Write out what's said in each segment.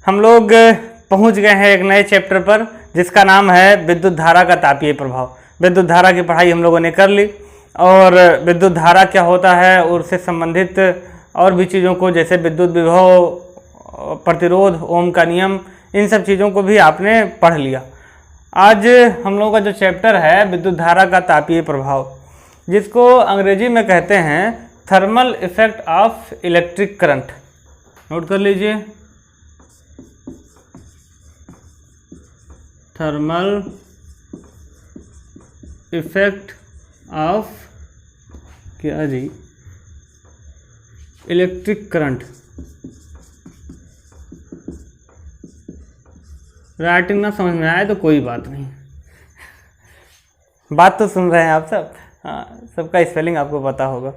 हम लोग पहुंच गए हैं एक नए चैप्टर पर जिसका नाम है विद्युत धारा का तापीय प्रभाव। विद्युत धारा की पढ़ाई हम लोगों ने कर ली और विद्युत धारा क्या होता है और उससे संबंधित और भी चीज़ों को जैसे विद्युत विभव, प्रतिरोध, ओम का नियम, इन सब चीज़ों को भी आपने पढ़ लिया। आज हम लोगों का जो चैप्टर है विद्युत धारा का तापीय प्रभाव, जिसको अंग्रेजी में कहते हैं thermal effect of electric current. Note कर लीजिए, थर्मल इफेक्ट ऑफ क्या जी, इलेक्ट्रिक करंट। राइटिंग ना समझ में आए तो कोई बात नहीं, बात तो सुन रहे हैं आप सब। हाँ, सबका स्पेलिंग आपको पता होगा।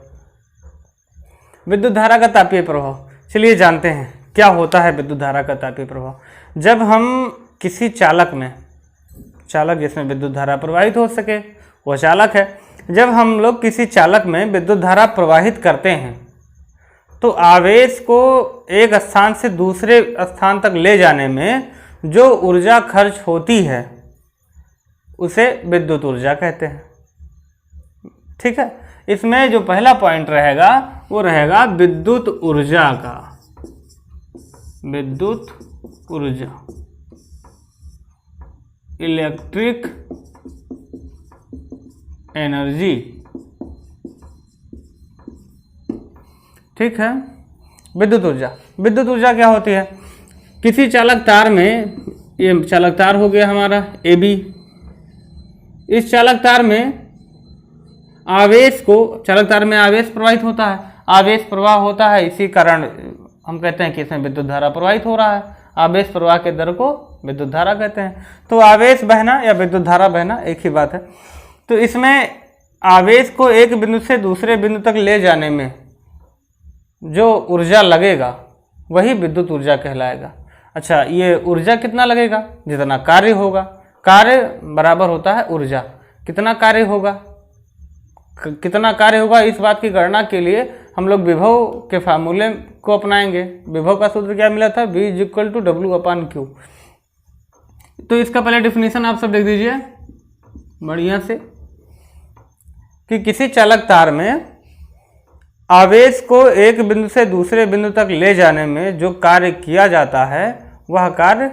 विद्युत धारा का तापीय प्रभाव, चलिए जानते हैं क्या होता है विद्युत धारा का तापीय प्रभाव। जब हम किसी चालक में, चालक जिसमें विद्युत धारा प्रवाहित हो सके वो चालक है, जब हम लोग किसी चालक में विद्युत धारा प्रवाहित करते हैं तो आवेश को एक स्थान से दूसरे स्थान तक ले जाने में जो ऊर्जा खर्च होती है उसे विद्युत ऊर्जा कहते हैं। ठीक है, इसमें जो पहला पॉइंट रहेगा वो रहेगा विद्युत ऊर्जा का। विद्युत ऊर्जा, इलेक्ट्रिक एनर्जी। ठीक है, विद्युत ऊर्जा। विद्युत ऊर्जा क्या होती है? किसी चालक तार में, ये चालक तार हो गया हमारा ए बी, इस चालक तार में आवेश को, चालक तार में आवेश प्रवाहित होता है, आवेश प्रवाह होता है, इसी कारण हम कहते हैं कि इसमें विद्युत धारा प्रवाहित हो रहा है। आवेश प्रवाह के दर को विद्युत धारा कहते हैं। तो आवेश बहना या विद्युत धारा बहना एक ही बात है। तो इसमें आवेश को एक बिंदु से दूसरे बिंदु तक ले जाने में जो ऊर्जा लगेगा वही विद्युत ऊर्जा कहलाएगा। अच्छा, ये ऊर्जा कितना लगेगा? जितना कार्य होगा, कार्य बराबर होता है ऊर्जा। कितना कार्य होगा, कितना कार्य होगा, इस बात की गणना के लिए हम लोग विभव के फार्मूले को अपनाएंगे। विभव का सूत्र क्या मिला था? V = W/Q। तो इसका पहले डिफिनीशन आप सब लिख दीजिए बढ़िया से कि किसी चालक तार में आवेश को एक बिंदु से दूसरे बिंदु तक ले जाने में जो कार्य किया जाता है वह कार्य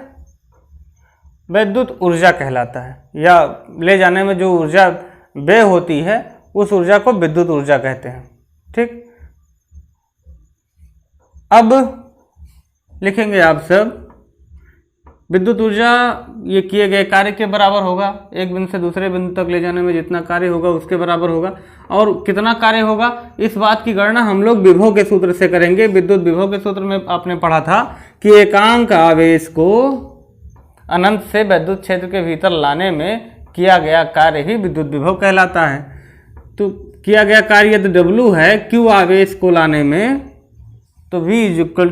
विद्युत ऊर्जा कहलाता है, या ले जाने में जो ऊर्जा व्यय होती है उस ऊर्जा को विद्युत ऊर्जा कहते हैं। ठीक, अब लिखेंगे आप सब विद्युत ऊर्जा ये किए गए कार्य के बराबर होगा। एक बिंदु से दूसरे बिंदु तक ले जाने में जितना कार्य होगा उसके बराबर होगा। और कितना कार्य होगा इस बात की गणना हम लोग विभव के सूत्र से करेंगे। विद्युत विभव के सूत्र में आपने पढ़ा था कि एकांक आवेश को अनंत से विद्युत क्षेत्र के भीतर लाने में किया गया कार्य ही विद्युत विभव कहलाता है। तो किया गया कार्य यदि W है Q आवेश को लाने में, तो V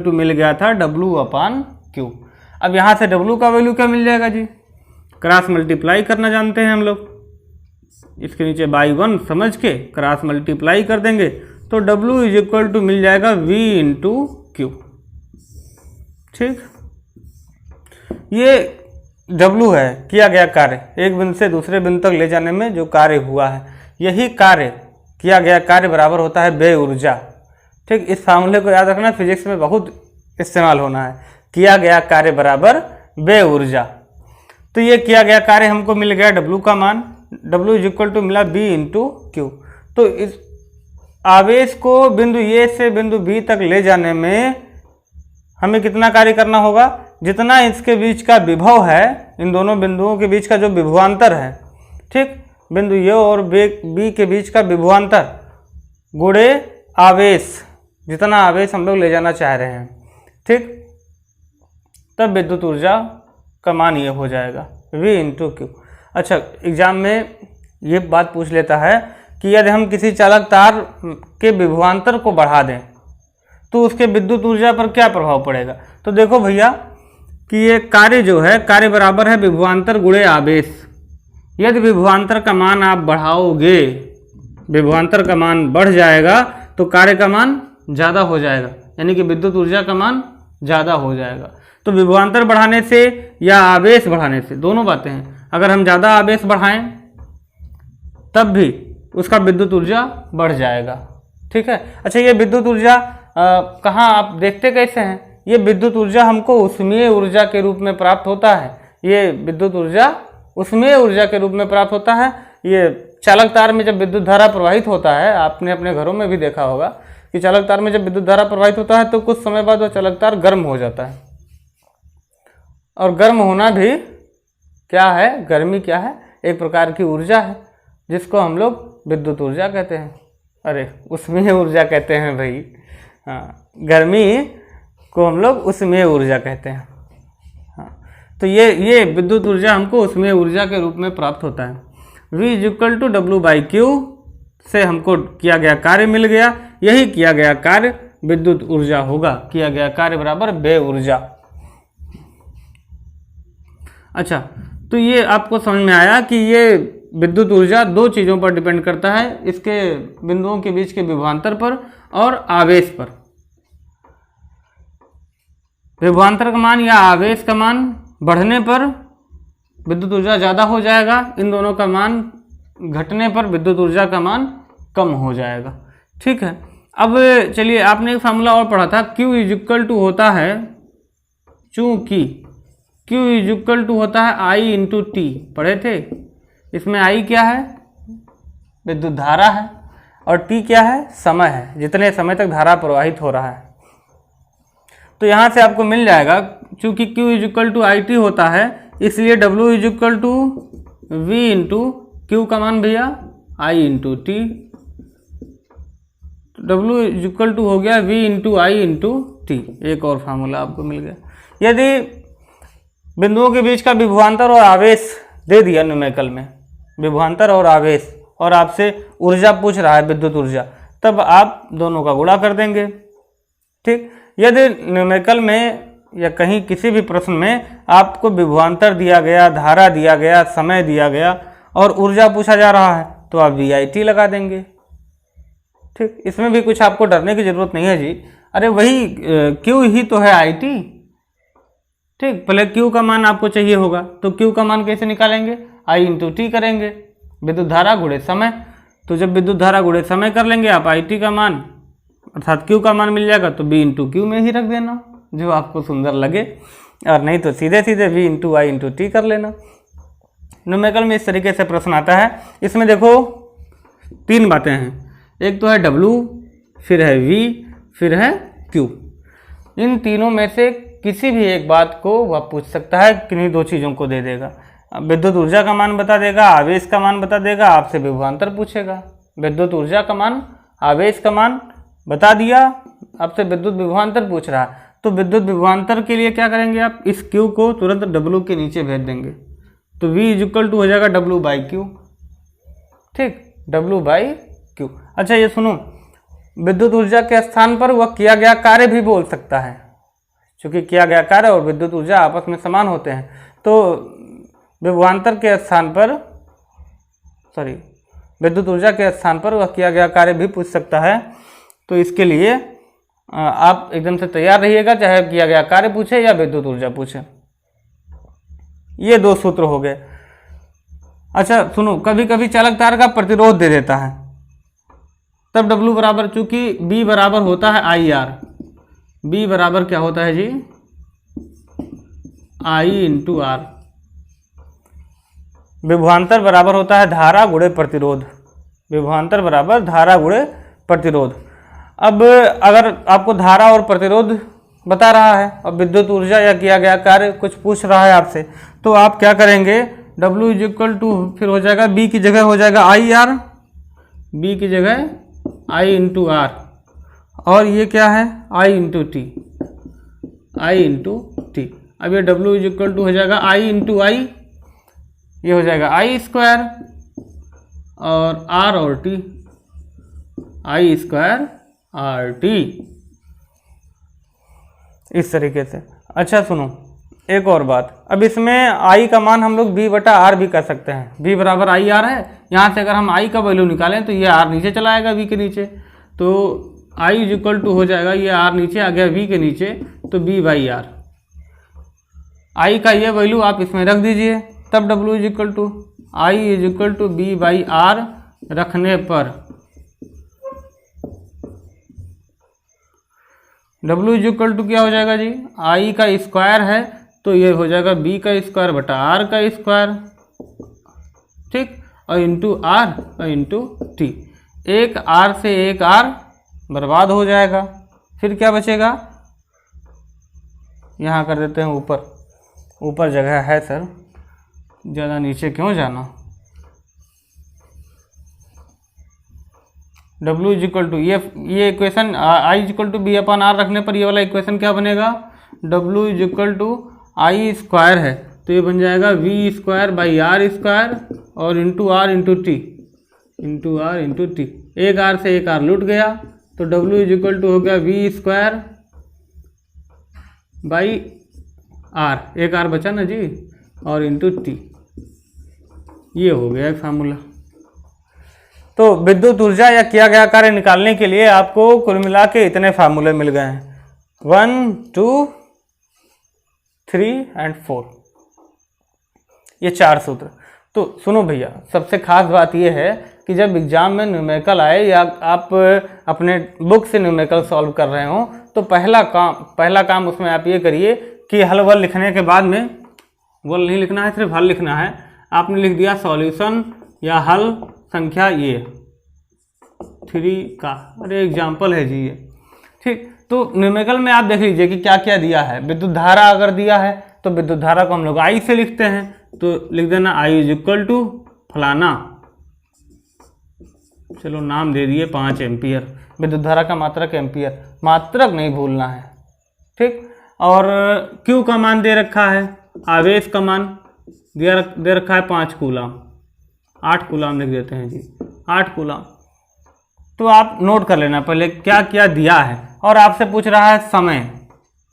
= मिल गया था W/Q। अब यहाँ से W का वैल्यू क्या मिल जाएगा जी? क्रॉस मल्टीप्लाई करना जानते हैं हम लोग। इसके नीचे बाई 1 समझ के क्रॉस मल्टीप्लाई कर देंगे तो W = मिल जाएगा V × Q। ठीक, ये W है किया गया कार्य, एक बिंदु से दूसरे बिंदु तक ले जाने में जो कार्य हुआ है, यही कार्य, किया गया कार्य बराबर होता है व्यय ऊर्जा। ठीक, इस फार्मूले को याद रखना, फिजिक्स में बहुत इस्तेमाल होना है। किया गया कार्य बराबर व्यय ऊर्जा। तो ये किया गया कार्य हमको मिल गया W का मान, W = मिला V × Q। तो इस आवेश को बिंदु A से बिंदु B तक ले जाने में हमें कितना कार्य करना होगा? जितना इसके बीच का विभव है, इन दोनों बिंदुओं के बीच का जो विभवांतर है, ठीक, बिंदु A और B के बीच का विभवांतर गुणे आवेश, जितना आवेश हम लोग ले जाना चाह रहे हैं। ठीक, तब विद्युत ऊर्जा का मान ये हो जाएगा V × Q। अच्छा, एग्जाम में ये बात पूछ लेता है कि यदि हम किसी चालक तार के विभवांतर को बढ़ा दें तो उसके विद्युत ऊर्जा पर क्या प्रभाव पड़ेगा? तो देखो भैया कि ये कार्य जो है, कार्य बराबर है विभवांतर गुणे आवेश। यदि विभवांतर का मान आप बढ़ाओगे, विभवांतर का मान बढ़ जाएगा तो कार्य का मान ज़्यादा हो जाएगा, यानी कि विद्युत ऊर्जा का मान ज़्यादा हो जाएगा। तो विभवांतर बढ़ाने से या आवेश बढ़ाने से, दोनों बातें हैं। अगर हम ज़्यादा आवेश बढ़ाएं तब भी उसका विद्युत ऊर्जा बढ़ जाएगा। ठीक है। अच्छा, ये विद्युत ऊर्जा कहाँ आप देखते कैसे हैं? ये विद्युत ऊर्जा हमको ऊष्मीय ऊर्जा के रूप में प्राप्त होता है। ये विद्युत ऊर्जा ऊष्मीय ऊर्जा के रूप में प्राप्त होता है। ये चालक तार में जब विद्युत धारा प्रवाहित होता है, आपने अपने घरों में भी देखा होगा कि चालक तार में जब विद्युत धारा प्रवाहित होता है तो कुछ समय बाद वो चालक तार गर्म हो जाता है। और गर्म होना भी क्या है? गर्मी क्या है? एक प्रकार की ऊर्जा है, जिसको हम लोग विद्युत ऊर्जा कहते हैं। अरे, ऊष्मीय ऊर्जा कहते हैं भाई। हाँ, गर्मी को हम लोग ऊष्मीय ऊर्जा कहते हैं। हाँ, तो ये विद्युत ऊर्जा हमको ऊष्मीय ऊर्जा के रूप में प्राप्त होता है। V इक्वल टू W/Q से हमको किया गया कार्य मिल गया। यही किया गया कार्य विद्युत ऊर्जा होगा। किया गया कार्य बराबर व्यय ऊर्जा। अच्छा, तो ये आपको समझ में आया कि ये विद्युत ऊर्जा दो चीज़ों पर डिपेंड करता है, इसके बिंदुओं के बीच के विभवांतर पर और आवेश पर। विभवांतर का मान या आवेश का मान बढ़ने पर विद्युत ऊर्जा ज़्यादा हो जाएगा। इन दोनों का मान घटने पर विद्युत ऊर्जा का मान कम हो जाएगा। ठीक है। अब चलिए, आपने एक फार्मूला और पढ़ा था, Q इक्वल टू होता है, चूंकि Q इक्वल टू होता है I इंटू टी, पढ़े थे। इसमें I क्या है? विद्युत धारा है, और T क्या है? समय है, जितने समय तक धारा प्रवाहित हो रहा है। तो यहाँ से आपको मिल जाएगा, चूंकि Q इक्वल टू IT होता है, इसलिए W equal to V into Q का मान भैया I into T. W equal to हो गया V into I into T. एक और फार्मूला आपको मिल गया। यदि बिंदुओं के बीच का विभवांतर और आवेश दे दिया न्यूमेरिकल में, विभवांतर और आवेश, और आपसे ऊर्जा पूछ रहा है, विद्युत ऊर्जा, तब आप दोनों का गुणा कर देंगे। ठीक। यदि न्यूमेरिकल में या कहीं किसी भी प्रश्न में आपको विभवांतर दिया गया, धारा दिया गया, समय दिया गया और ऊर्जा पूछा जा रहा है, तो आप VIT लगा देंगे। ठीक। इसमें भी कुछ आपको डरने की जरूरत नहीं है जी। अरे वही Q ही तो है IT। ठीक। पहले Q का मान आपको चाहिए होगा, तो Q का मान कैसे निकालेंगे? I इंटू टी करेंगे, विद्युत धारा गुणे समय। तो जब विद्युत धारा गुणे समय कर लेंगे आप, IT का मान अर्थात Q का मान मिल जाएगा, तो B इंटू क्यू में ही रख देना जो आपको सुंदर लगे, और नहीं तो सीधे सीधे V into I into T कर लेना। न्यूमेरिकल में इस तरीके से प्रश्न आता है। इसमें देखो तीन बातें हैं, एक तो है W, फिर है V, फिर है Q। इन तीनों में से किसी भी एक बात को वह पूछ सकता है, किन्हीं दो चीज़ों को दे देगा। विद्युत ऊर्जा का मान बता देगा, आवेश का मान बता देगा, आपसे विभवांतर पूछेगा। विद्युत ऊर्जा का मान, आवेश का मान बता दिया, आपसे विद्युत विभवांतर पूछ रहा है, तो विद्युत विभवांतर के लिए क्या करेंगे आप? इस Q को तुरंत W के नीचे भेज देंगे, तो V इक्वल टू हो जाएगा W/Q। ठीक, W/Q। अच्छा, ये सुनो, विद्युत ऊर्जा के स्थान पर वह किया गया कार्य भी बोल सकता है, क्योंकि किया गया कार्य और विद्युत ऊर्जा आपस में समान होते हैं। तो विभवांतर के स्थान पर, विद्युत ऊर्जा के स्थान पर वह किया गया कार्य भी पूछ सकता है। तो इसके लिए आप एकदम से तैयार रहिएगा, चाहे किया गया कार्य पूछे या विद्युत ऊर्जा पूछे। ये दो सूत्र हो गए। अच्छा सुनो, कभी कभी चालक तार का प्रतिरोध दे देता है, तब W बराबर, चूंकि B बराबर होता है IR, B बराबर क्या होता है जी? I into R। विभवांतर बराबर होता है धारा गुणे प्रतिरोध, विभवांतर बराबर धारा गुणे प्रतिरोध। अब अगर आपको धारा और प्रतिरोध बता रहा है और विद्युत ऊर्जा या किया गया कार्य कुछ पूछ रहा है आपसे, तो आप क्या करेंगे? W इक्वल टू फिर हो जाएगा, B की जगह हो जाएगा IR, B की जगह I इंटू R, और ये क्या है? I into T, I into T. अब ये W इक्वल टू हो जाएगा I इंटू I, ये हो जाएगा I स्क्वायर, और R और T, I स्क्वायर RT, इस तरीके से। अच्छा सुनो, एक और बात, अब इसमें I का मान हम लोग B/R भी कर सकते हैं। B बराबर IR है, यहाँ से अगर हम I का वैल्यू निकालें तो ये R नीचे चला आएगा V के नीचे, तो आई इज इक्वल टू हो जाएगा, ये आर नीचे आ गया वी के नीचे, तो बी बाई आर। आई का ये वैल्यू आप इसमें रख दीजिए, तब W is equal to I is equal to B by R रखने पर डब्ल्यू इज इक्वल टू क्या हो जाएगा जी, आई का स्क्वायर है तो ये हो जाएगा बी का स्क्वायर बटा आर का स्क्वायर, ठीक, और इंटू आर और इंटू टी। एक आर से एक आर बर्बाद हो जाएगा, फिर क्या बचेगा, यहाँ कर देते हैं ऊपर, ऊपर जगह है सर, ज़्यादा नीचे क्यों जाना। W इज इक्वल टू ये equation I is equal to V upon R रखने पर ये वाला इक्वेशन क्या बनेगा, W is equal to I square है तो ये बन जाएगा V square by R square और into R into T, into R into T. एक आर से एक आर लूट गया तो W इज इक्वल टू हो गया वी स्क्वायर बाई आर, एक आर बचा ना जी, और इंटू टी। ये हो गया एक फार्मूला। तो विद्युत ऊर्जा या किया गया कार्य निकालने के लिए आपको कुल मिला के इतने फार्मूले मिल गए हैं, 1, 2, 3 एंड 4, ये 4 सूत्र। तो सुनो भैया, सबसे खास बात यह है कि जब एग्जाम में न्यूमेरिकल आए या आप अपने बुक से न्यूमेरिकल सॉल्व कर रहे हो तो पहला काम उसमें आप ये करिए कि हल वल लिखने के बाद में, वल नहीं लिखना है, सिर्फ हल लिखना है। आपने लिख दिया सॉल्यूशन या हल संख्या ये 3 का, अरे एग्जाम्पल है जी ये, ठीक। तो न्यूमेरिकल में आप देख लीजिए कि क्या क्या दिया है। विद्युत धारा अगर दिया है तो विद्युत धारा को हम लोग आई से लिखते हैं, तो लिख देना आई इज इक्वल टू फलाना, चलो नाम दे दिए 5 एम्पियर। विद्युत धारा का मात्रक एम्पियर, मात्रक नहीं भूलना है, ठीक। और क्यू का मान दे रखा है, आवेश का मान दे रखा है 5 कूलाम, 8 कूलाम लिख देते हैं जी, 8 कूलाम। तो आप नोट कर लेना पहले क्या क्या दिया है। और आपसे पूछ रहा है समय,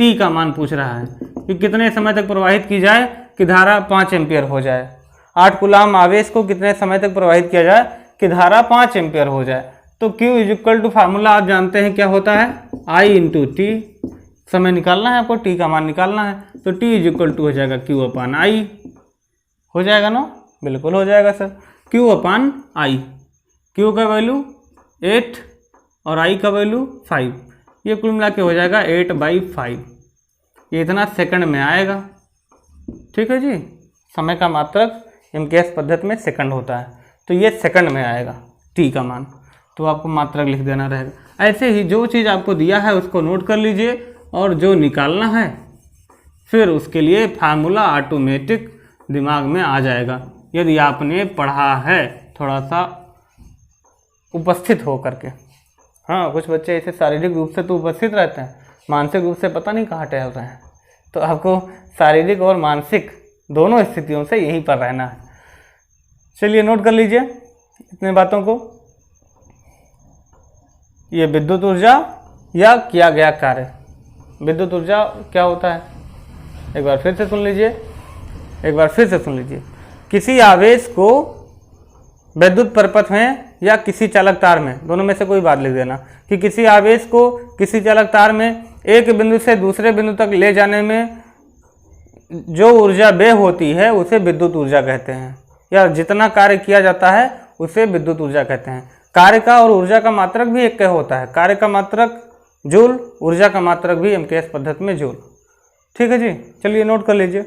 टी का मान पूछ रहा है कि कितने समय तक प्रवाहित की जाए कि धारा 5 एम्पियर हो जाए। 8 कूलाम आवेश को कितने समय तक प्रवाहित किया जाए कि धारा 5 एम्पियर हो जाए। तो Q is equal to formula आप जानते हैं क्या होता है, I इंटू टी। समय निकालना है आपको, टी का मान निकालना है, तो T इज इक्वल टू हो जाएगा Q अपान आई। हो जाएगा ना, बिल्कुल हो जाएगा सर, Q अपान आई। Q का वैल्यू 8 और I का वैल्यू 5, ये कुल मिला के हो जाएगा 8/5। ये इतना सेकंड में आएगा, ठीक है जी। समय का मात्रक MKS पद्धति में सेकंड होता है, तो ये सेकंड में आएगा T का मान, तो आपको मात्रक लिख देना रहेगा। ऐसे ही जो चीज़ आपको दिया है उसको नोट कर लीजिए और जो निकालना है फिर उसके लिए फार्मूला ऑटोमेटिक दिमाग में आ जाएगा यदि आपने पढ़ा है थोड़ा सा उपस्थित हो करके। हाँ, कुछ बच्चे ऐसे शारीरिक रूप से तो उपस्थित रहते हैं, मानसिक रूप से पता नहीं कहाँ टहल रहे हैं, तो आपको शारीरिक और मानसिक दोनों स्थितियों से यहीं पर रहना है। चलिए नोट कर लीजिए इतने बातों को। ये विद्युत ऊर्जा या किया गया कार्य। विद्युत ऊर्जा क्या होता है, एक बार फिर से सुन लीजिए, एक बार फिर से सुन लीजिए। किसी आवेश को विद्युत परिपथ में या किसी चालक तार में, दोनों में से कोई बात लिख देना, कि किसी आवेश को किसी चालक तार में एक बिंदु से दूसरे बिंदु तक ले जाने में जो ऊर्जा व्यय होती है उसे विद्युत ऊर्जा कहते हैं, या जितना कार्य किया जाता है उसे विद्युत ऊर्जा कहते हैं। कार्य का और ऊर्जा का मात्रक भी एक होता है, कार्य का मात्रक जूल, ऊर्जा का मात्रक भी MKS पद्धति में जूल, ठीक है जी। चलिए नोट कर लीजिए,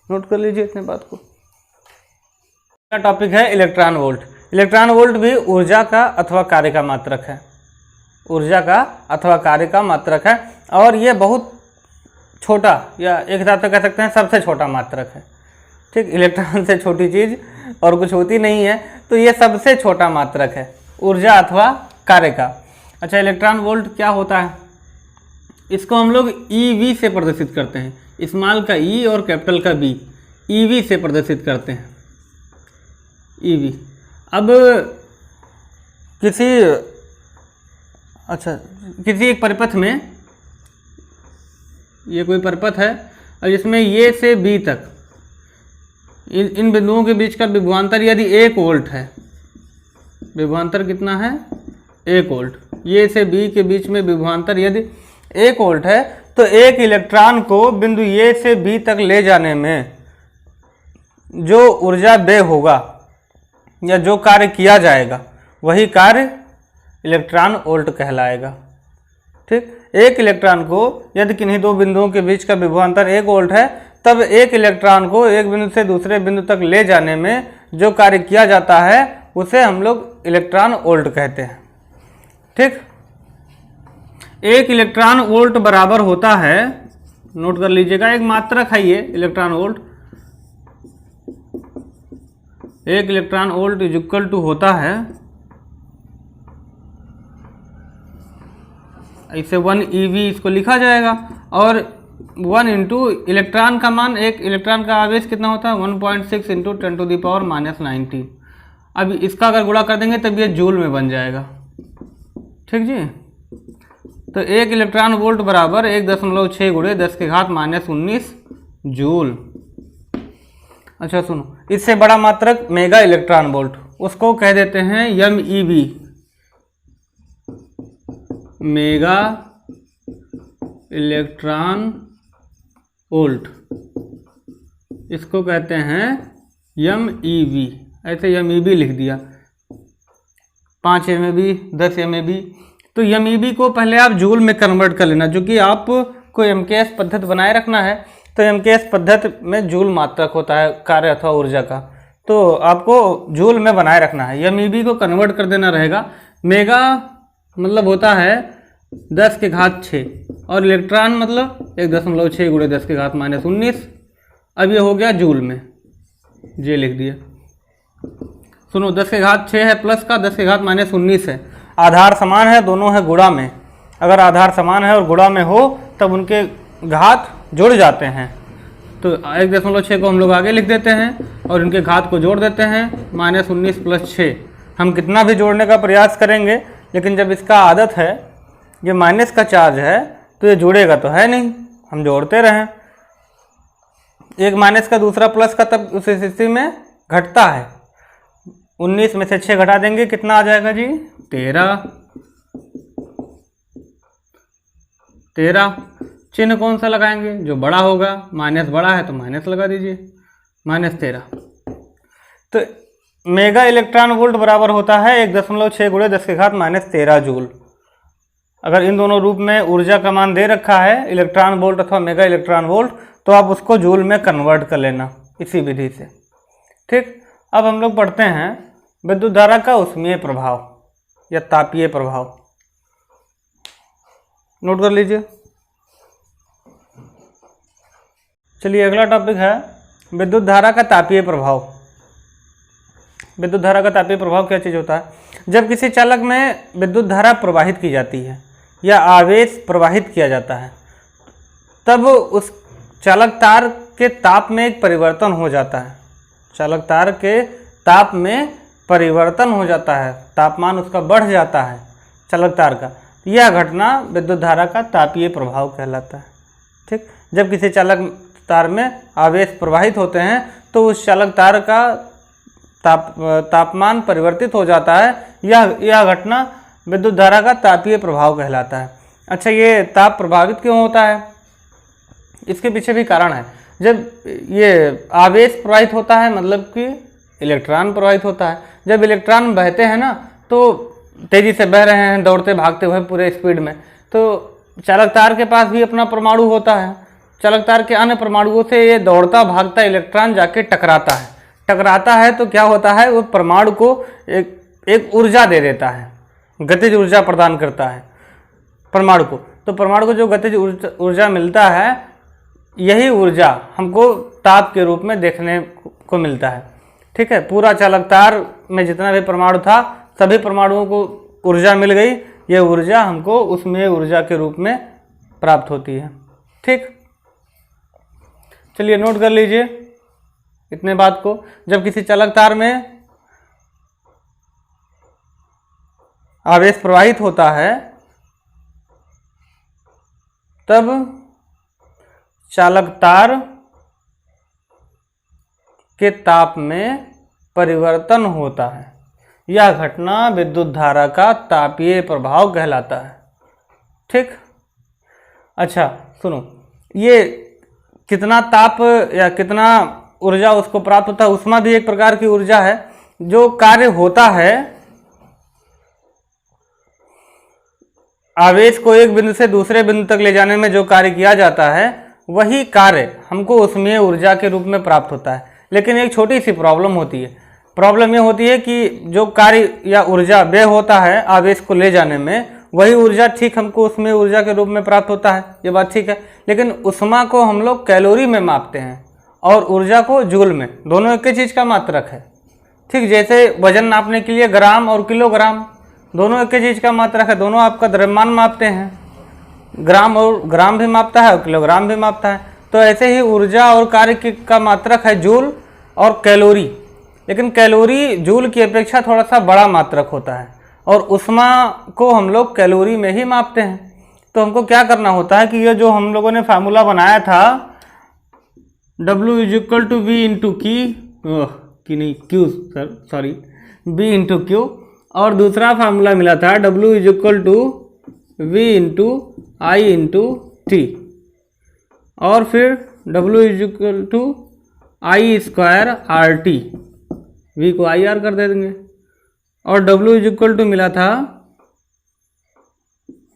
नोट कर लीजिए इतने बात को। अगला टॉपिक है इलेक्ट्रॉन वोल्ट। इलेक्ट्रॉन वोल्ट भी ऊर्जा का अथवा कार्य का मात्रक है, ऊर्जा का अथवा कार्य का मात्रक है, और ये बहुत छोटा या एक हिसाब से कह सकते हैं सबसे छोटा मात्रक है, ठीक। इलेक्ट्रॉन से छोटी चीज़ और कुछ होती नहीं है, तो ये सबसे छोटा मात्रक है ऊर्जा अथवा कार्य का। अच्छा, इलेक्ट्रॉन वोल्ट क्या होता है, इसको हम लोग EV से प्रदर्शित करते हैं, स्मॉल का E और कैपिटल का B, EV से प्रदर्शित करते हैं, EV। अब किसी एक परिपथ में, ये कोई परिपथ है और जिसमें ये से B तक इन बिंदुओं के बीच का विभवांतर यदि 1 वोल्ट है, विभवांतर कितना है 1 वोल्ट, ए से बी के बीच में विभवांतर यदि 1 वोल्ट है तो एक इलेक्ट्रॉन को बिंदु ए से बी तक ले जाने में जो ऊर्जा व्यय होगा या जो कार्य किया जाएगा वही कार्य इलेक्ट्रॉन वोल्ट कहलाएगा। ठीक, एक इलेक्ट्रॉन को यदि किन्हीं दो बिंदुओं के बीच का विभवांतर 1 वोल्ट है तब एक इलेक्ट्रॉन को एक बिंदु से दूसरे बिंदु तक ले जाने में जो कार्य किया जाता है उसे हम लोग इलेक्ट्रॉन वोल्ट कहते हैं। ठीक, एक इलेक्ट्रॉन वोल्ट बराबर होता है, नोट कर लीजिएगा, एक मात्रक है ये इलेक्ट्रॉन वोल्ट। एक electron volt is equal to होता है ऐसे 1 eV इसको लिखा जाएगा और 1 इंटू इलेक्ट्रॉन का मान, एक इलेक्ट्रॉन का आवेश कितना होता है 1.6 इंटू 10⁻⁻⁹। अब इसका अगर गुणा कर देंगे तब ये जूल में बन जाएगा। ठीक जी, तो एक इलेक्ट्रॉन वोल्ट बराबर 1.6 गुणे 10⁻⁻19 जूल। अच्छा सुनो, इससे बड़ा मात्रक मेगा इलेक्ट्रॉन वोल्ट, उसको कह देते हैं MEV, मेगा इलेक्ट्रॉन वोल्ट, इसको कहते हैं MEV। ऐसे MEV लिख दिया, 5 MeV 10 MeV। तो MEV को पहले आप जूल में कन्वर्ट कर लेना, जो कि आपको MKS पद्धति बनाए रखना है। तो MKS पद्धति में जूल मात्रक होता है कार्य अथवा ऊर्जा का, तो आपको जूल में बनाए रखना है। MEV को कन्वर्ट कर देना रहेगा। मेगा मतलब होता है 10⁻6 और इलेक्ट्रॉन मतलब 1.6 गुणे 10⁻⁻19। अब ये हो गया जूल में, जे लिख दिया। सुनो, 10⁻6 है प्लस का, 10⁻⁻19 है, आधार समान है, दोनों है गुणा में। अगर आधार समान है और गुणा में हो तब उनके घात जुड़ जाते हैं। तो 1.6 को हम लोग आगे लिख देते हैं और इनके घात को जोड़ देते हैं, -19 + 6। हम कितना भी जोड़ने का प्रयास करेंगे लेकिन जब इसका आदत है, ये माइनस का चार्ज है, तो ये जुड़ेगा तो है नहीं, हम जोड़ते रहें। एक माइनस का दूसरा प्लस का, तब उस स्थिति में घटता है। 19 में से 6 घटा देंगे, कितना आ जाएगा जी 13। चिन्ह कौन सा लगाएंगे, जो बड़ा होगा, माइनस बड़ा है तो माइनस लगा दीजिए, -13। तो मेगा इलेक्ट्रॉन वोल्ट बराबर होता है 1.6 गुणे 10⁻⁻13 जूल। अगर इन दोनों रूप में ऊर्जा का मान दे रखा है, इलेक्ट्रॉन वोल्ट अथवा मेगा इलेक्ट्रॉन वोल्ट, तो आप उसको जूल में कन्वर्ट कर लेना इसी विधि से। ठीक, अब हम लोग पढ़ते हैं विद्युत धारा का उष्मीय प्रभाव या तापीय प्रभाव। नोट कर लीजिए। चलिए, अगला टॉपिक है विद्युत धारा का तापीय प्रभाव। विद्युत धारा का तापीय प्रभाव क्या चीज़ होता है? जब किसी चालक में विद्युत धारा प्रवाहित की जाती है या आवेश प्रवाहित किया जाता है, तब उस चालक तार के ताप में एक परिवर्तन हो जाता है। चालक तार के ताप में परिवर्तन हो जाता है, तापमान उसका बढ़ जाता है चालक तार का। यह घटना विद्युत धारा का तापीय प्रभाव कहलाता है। ठीक, जब किसी चालक तार में आवेश प्रवाहित होते हैं तो उस चालक तार का तापमान परिवर्तित हो जाता है। यह घटना विद्युत धारा का तापीय प्रभाव कहलाता है। अच्छा, ये ताप प्रभावित क्यों होता है? इसके पीछे भी कारण है। जब ये आवेश प्रवाहित होता है मतलब कि इलेक्ट्रॉन प्रवाहित होता है। जब इलेक्ट्रॉन बहते हैं ना, तो तेज़ी से बह रहे हैं, दौड़ते भागते हुए पूरे स्पीड में, तो चालक तार के पास भी अपना परमाणु होता है। चालक तार के अन्य परमाणुओं से ये दौड़ता भागता इलेक्ट्रॉन जाके टकराता है तो क्या होता है, वो परमाणु को एक ऊर्जा दे देता है, गतिज ऊर्जा प्रदान करता है परमाणु को। तो परमाणु को जो गतिज ऊर्जा मिलता है, यही ऊर्जा हमको ताप के रूप में देखने को मिलता है। ठीक है, पूरा चालक तार में जितना भी परमाणु था, सभी परमाणुओं को ऊर्जा मिल गई। यह ऊर्जा हमको उसमें ऊर्जा के रूप में प्राप्त होती है। ठीक, चलिए नोट कर लीजिए इतने बात को। जब किसी चालक तार में आवेश प्रवाहित होता है, तब चालक तार के ताप में परिवर्तन होता है। यह घटना विद्युत धारा का तापीय प्रभाव कहलाता है। ठीक। अच्छा सुनो, ये कितना ताप या कितना ऊर्जा उसको प्राप्त होता है, ऊष्मा भी एक प्रकार की ऊर्जा है। जो कार्य होता है, आवेश को एक बिंदु से दूसरे बिंदु तक ले जाने में जो कार्य किया जाता है, वही कार्य हमको ऊष्मीय ऊर्जा के रूप में प्राप्त होता है। लेकिन एक छोटी सी प्रॉब्लम होती है। प्रॉब्लम ये होती है कि जो कार्य या ऊर्जा व्यय होता है आवेश को ले जाने में, वही ऊर्जा ठीक हमको ऊष्मीय ऊर्जा के रूप में प्राप्त होता है, ये बात ठीक है। लेकिन ऊष्मा को हम लोग कैलोरी में मापते हैं और ऊर्जा को जूल में, दोनों एक ही चीज़ का मात्रक है। ठीक, जैसे वजन नापने के लिए ग्राम और किलोग्राम दोनों एक ही चीज़ का मात्रक है, दोनों आपका द्रव्यमान मापते हैं, ग्राम और ग्राम भी मापता है और किलोग्राम भी मापता है। तो ऐसे ही ऊर्जा और कार्य का मात्रक है जूल और कैलोरी। लेकिन कैलोरी जूल की अपेक्षा थोड़ा सा बड़ा मात्रक होता है और ऊष्मा को हम लोग कैलोरी में ही मापते हैं। तो हमको क्या करना होता है कि ये जो हम लोगों ने फार्मूला बनाया था W = V इंटू Q, और दूसरा फार्मूला मिला था W = V into I into T, और फिर W = I² RT, V को IR कर दे देंगे, और W = मिला था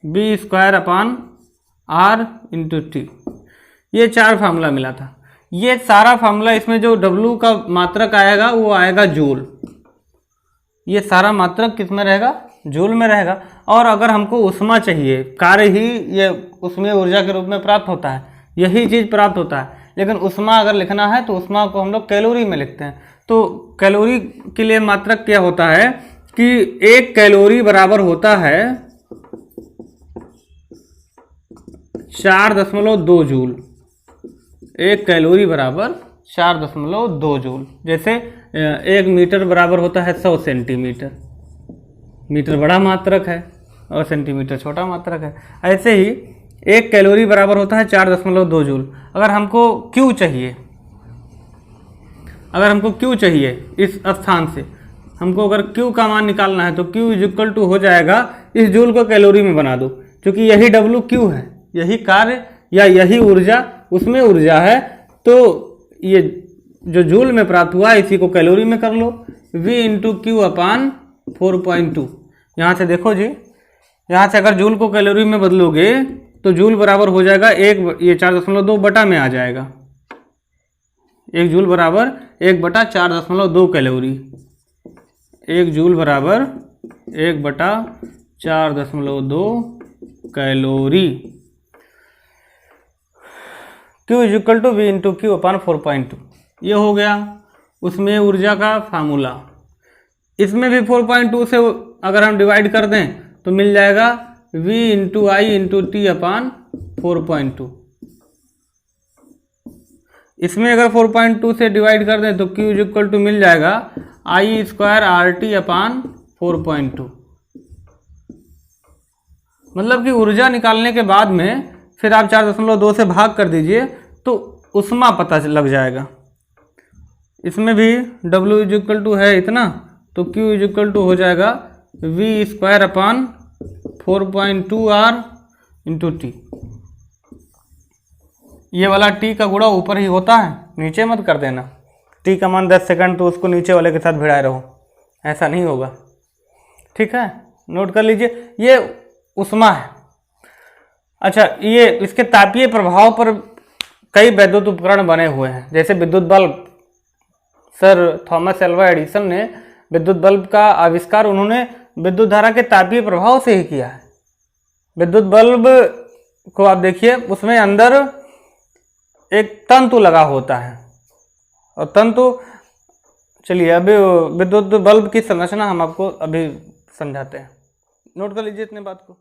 B² R इंटू T। ये 4 फार्मूला मिला था। ये सारा फार्मूला, इसमें जो W का मात्रक आएगा वो आएगा जूल। ये सारा मात्रक किस में रहेगा? जूल में रहेगा। और अगर हमको ऊष्मा चाहिए, कार्य ही ये ऊष्मीय ऊर्जा के रूप में प्राप्त होता है, यही चीज़ प्राप्त होता है। लेकिन ऊष्मा अगर लिखना है तो ऊष्मा को हम लोग कैलोरी में लिखते हैं। तो कैलोरी के लिए मात्रक क्या होता है कि 1 कैलोरी बराबर होता है 4.2 जूल। 1 कैलोरी बराबर 4.2 जूल। जैसे 1 मीटर बराबर होता है 100 सेंटीमीटर। मीटर बड़ा मात्रक है और सेंटीमीटर छोटा मात्रक है। ऐसे ही 1 कैलोरी बराबर होता है 4.2 जूल। अगर हमको Q चाहिए इस स्थान से, हमको अगर Q का मान निकालना है तो Q = हो जाएगा, इस जूल को कैलोरी में बना दो, क्योंकि यही WQ है, यही कार्य या यही ऊर्जा उसमें ऊर्जा है। तो ये जो जूल में प्राप्त हुआ इसी को कैलोरी में कर लो, V इंटू Q/4.2। यहाँ से देखो जी, यहाँ से अगर जूल को कैलोरी में बदलोगे तो जूल बराबर हो जाएगा ये 4.2 बटा में आ जाएगा। 1 जूल बराबर 1/4.2 कैलोरी। 1 जूल बराबर 1/4.2 calorie. Q = V into Q/4.2। ये हो गया उसमें ऊर्जा का फार्मूला। इसमें भी 4.2 से अगर हम डिवाइड कर दें तो मिल जाएगा V into I into T/4.2। इसमें अगर 4.2 से डिवाइड कर दें तो Q = मिल जाएगा I² RT/4.2। मतलब कि ऊर्जा निकालने के बाद में फिर आप 4.2 से भाग कर दीजिए तो ऊष्मा पता लग जाएगा। इसमें भी W = है इतना, तो Q = हो जाएगा V²/4.2 R इंटू T। ये वाला T का गुणा ऊपर ही होता है, नीचे मत कर देना। T का मान 10 सेकंड तो उसको नीचे वाले के साथ भिड़ाए रहो, ऐसा नहीं होगा। ठीक है, नोट कर लीजिए, ये ऊष्मा है। अच्छा, ये इसके तापीय प्रभाव पर कई वैद्युत उपकरण बने हुए हैं, जैसे विद्युत bulb. Sir Thomas Alva Edison ने विद्युत बल्ब का आविष्कार उन्होंने विद्युत धारा के तापीय प्रभाव से ही किया है। विद्युत बल्ब को आप देखिए, उसमें अंदर एक तंतु लगा होता है, और तंतु, चलिए अभी विद्युत बल्ब की संरचना हम आपको अभी समझाते हैं। नोट कर लीजिए इतने बात को।